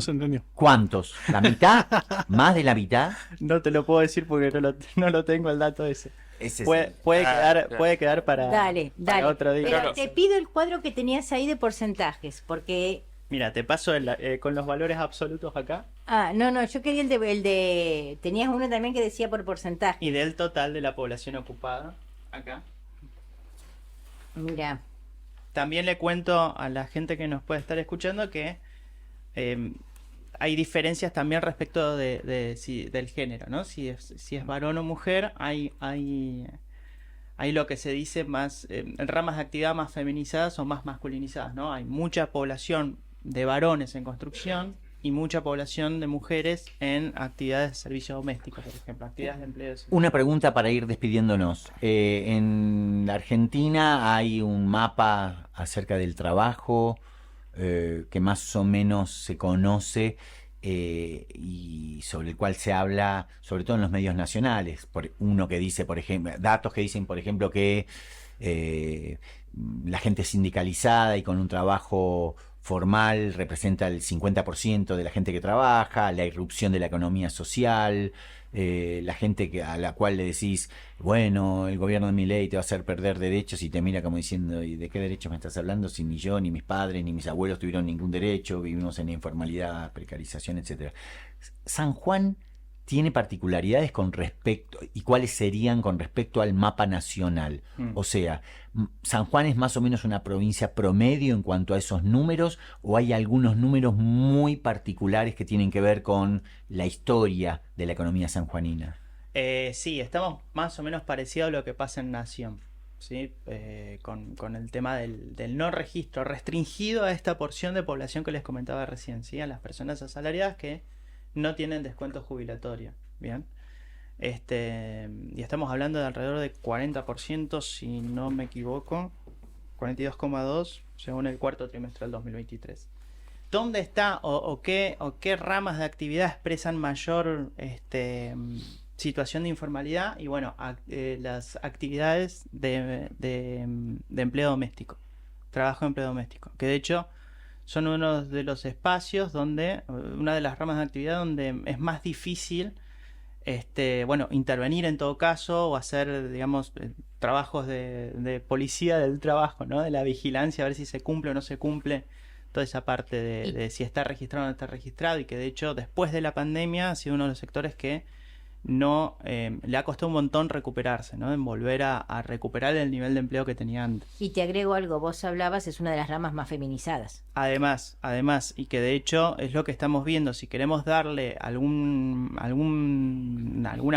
¿Cuántos? ¿La mitad? ¿Más de la mitad? No te lo puedo decir porque no lo tengo el dato ese. Ese es Puede Claro. quedar para, Dale, para dale. otro día. Pero Claro. te pido el cuadro que tenías ahí de porcentajes, porque... Mira, te paso con los valores absolutos acá Ah, no, yo quería el de... Tenías uno también que decía por porcentaje. y del total de la población ocupada acá. Mira, También le cuento a la gente que nos puede estar escuchando que hay diferencias también respecto del género, ¿no? Si es varón o mujer, hay lo que se dice más ramas de actividad más feminizadas o más masculinizadas, ¿no? Hay mucha población de varones en construcción y mucha población de mujeres en actividades de servicio doméstico, por ejemplo, actividades de empleo. Una pregunta para ir despidiéndonos. En la Argentina hay un mapa acerca del trabajo que más o menos se conoce y sobre el cual se habla, sobre todo en los medios nacionales. Uno que dice, por ejemplo, datos que dicen, por ejemplo, que la gente sindicalizada y con un trabajo formal representa el 50% de la gente que trabaja, la irrupción de la economía social, la gente a la cual le decís, bueno, el gobierno de Milei te va a hacer perder derechos y te mira como diciendo, ¿y de qué derechos me estás hablando? Si ni yo, ni mis padres, ni mis abuelos tuvieron ningún derecho, vivimos en informalidad, precarización, etcétera. San Juan tiene particularidades con respecto, y cuáles serían con respecto al mapa nacional. O sea, ¿San Juan es más o menos una provincia promedio en cuanto a esos números o hay algunos números muy particulares que tienen que ver con la historia de la economía sanjuanina? Sí, estamos más o menos parecidos a lo que pasa en Nación, ¿sí? Con el tema del no registro restringido a esta porción de población que les comentaba recién, ¿sí? A las personas asalariadas que no tienen descuento jubilatorio, ¿bien? Y estamos hablando de alrededor de 40%, si no me equivoco, 42,2% según el cuarto trimestre del 2023. ¿Dónde está o qué ramas de actividad expresan mayor situación de informalidad? Y bueno, las actividades de empleo doméstico, trabajo de empleo doméstico, que de hecho son uno de los espacios donde, una de las ramas de actividad donde es más difícil intervenir en todo caso o hacer, digamos, trabajos de policía del trabajo, ¿no? De la vigilancia, a ver si se cumple o no se cumple toda esa parte de si está registrado o no está registrado, y que de hecho después de la pandemia ha sido uno de los sectores que no le ha costado un montón recuperarse, ¿no? En volver a recuperar el nivel de empleo que tenía antes. y te agrego algo, vos hablabas, es una de las ramas más feminizadas. Además, y que de hecho es lo que estamos viendo, si queremos darle alguna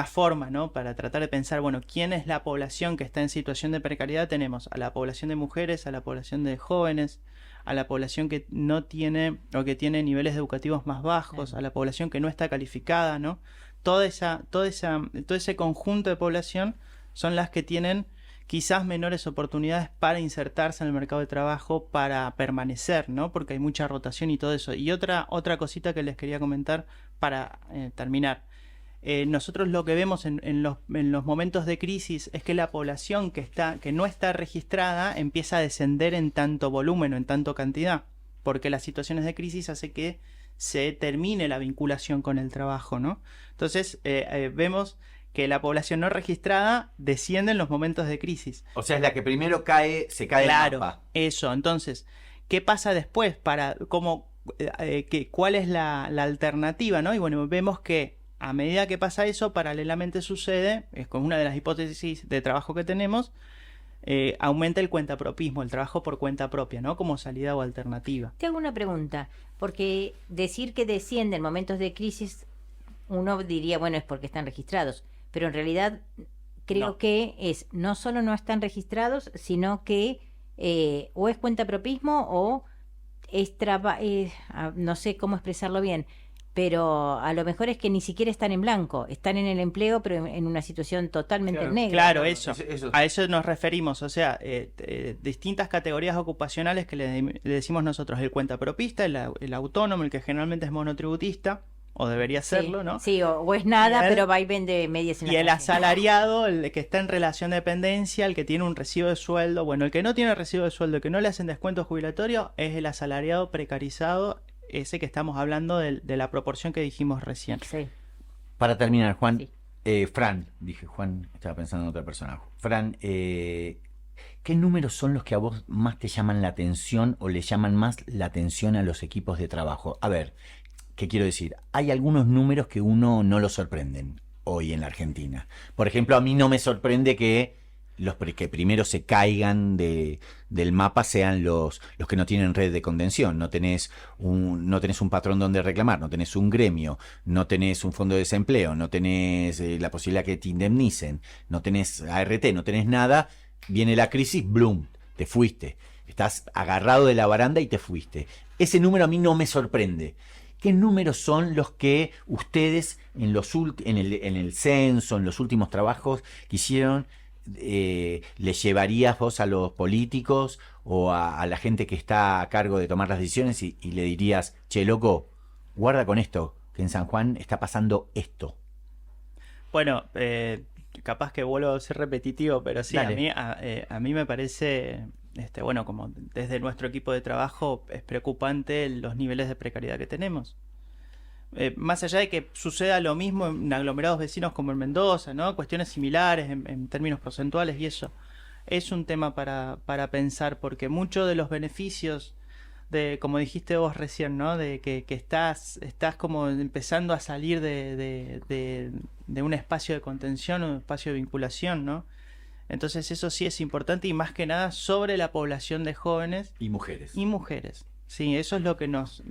forma, ¿no? Para tratar de pensar, bueno, ¿quién es la población que está en situación de precariedad? Tenemos a la población de mujeres, a la población de jóvenes, a la población que no tiene o que tiene niveles educativos más bajos, a la población que no está calificada, ¿no? Todo ese conjunto de población son las que tienen quizás menores oportunidades para insertarse en el mercado de trabajo, para permanecer, ¿no? Porque hay mucha rotación y todo eso. Y otra cosita que les quería comentar para terminar. Nosotros lo que vemos en los momentos de crisis es que la población que no está registrada empieza a descender en tanto volumen o en tanto cantidad, porque las situaciones de crisis hace que se termine la vinculación con el trabajo, ¿no? Entonces vemos que la población no registrada desciende en los momentos de crisis. O sea, es la que primero se cae Claro, el mapa. eso. Entonces, ¿qué pasa después? ¿Cuál es la alternativa, ¿no? Y bueno, vemos que a medida que pasa eso, paralelamente sucede, es como una de las hipótesis de trabajo que tenemos, aumenta el cuentapropismo, el trabajo por cuenta propia, ¿no? Como salida o alternativa. Te hago una pregunta, porque decir que desciende en momentos de crisis, uno diría, bueno, es porque están registrados, pero en realidad creo No. que no solo no están registrados, sino que o es cuentapropismo o no sé cómo expresarlo bien, pero a lo mejor es que ni siquiera están en blanco, están en el empleo, pero en una situación totalmente Claro. negra. Claro, eso. Eso. A eso nos referimos, o sea, distintas categorías ocupacionales que le decimos nosotros, el cuentapropista, el autónomo, el que generalmente es monotributista, o debería serlo, ¿no? Sí, o es nada, Y el- pero va y vende medias en Y la el calle. asalariado, el que está en relación de dependencia, el que tiene un recibo de sueldo, bueno, el que no tiene recibo de sueldo, el que no le hacen descuento jubilatorio, es el asalariado precarizado, ese que estamos hablando de la proporción que dijimos recién. Sí. Para terminar, Juan, Sí. Fran, dije Juan, estaba pensando en otra persona. Fran, ¿qué números son los que a vos más te llaman la atención o le llaman más la atención a los equipos de trabajo? A ver, ¿qué quiero decir? Hay algunos números que uno no lo sorprenden hoy en la Argentina. Por ejemplo, a mí no me sorprende que los que primero se caigan del mapa sean los que no tienen red de contención. No tenés un patrón donde reclamar, no tenés un gremio, no tenés un fondo de desempleo, no tenés la posibilidad que te indemnicen, no tenés ART, no tenés nada. Viene la crisis, ¡blum!, te fuiste. Estás agarrado de la baranda y te fuiste. Ese número a mí no me sorprende. ¿Qué números son los que ustedes en el censo, en los últimos trabajos que hicieron, le llevarías vos a los políticos o a la gente que está a cargo de tomar las decisiones y le dirías, che, loco, guarda con esto, que en San Juan está pasando esto? Bueno, capaz que vuelvo a ser repetitivo, pero sí, Dale. a mí me parece, bueno, como desde nuestro equipo de trabajo es preocupante los niveles de precariedad que tenemos. Más allá de que suceda lo mismo en aglomerados vecinos como en Mendoza, ¿no? Cuestiones similares en términos porcentuales y eso. Es un tema para pensar, porque muchos de los beneficios como dijiste vos recién, ¿no? De que estás como empezando a salir de un espacio de contención, un espacio de vinculación, ¿no? Entonces eso sí es importante y más que nada sobre la población de jóvenes Y mujeres. y mujeres. Sí, eso es lo que nos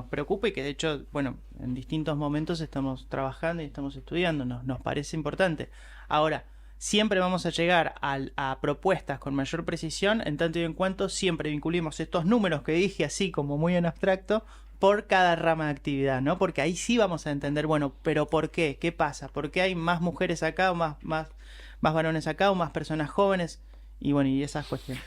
preocupa y que de hecho, bueno, en distintos momentos estamos trabajando y estamos estudiando, nos parece importante. Ahora, siempre vamos a llegar a propuestas con mayor precisión en tanto y en cuanto siempre vinculemos estos números que dije así como muy en abstracto por cada rama de actividad, ¿no? Porque ahí sí vamos a entender, bueno, pero ¿por qué? ¿Qué pasa? ¿Por qué hay más mujeres acá o más varones acá o más personas jóvenes? Y bueno, y esas cuestiones.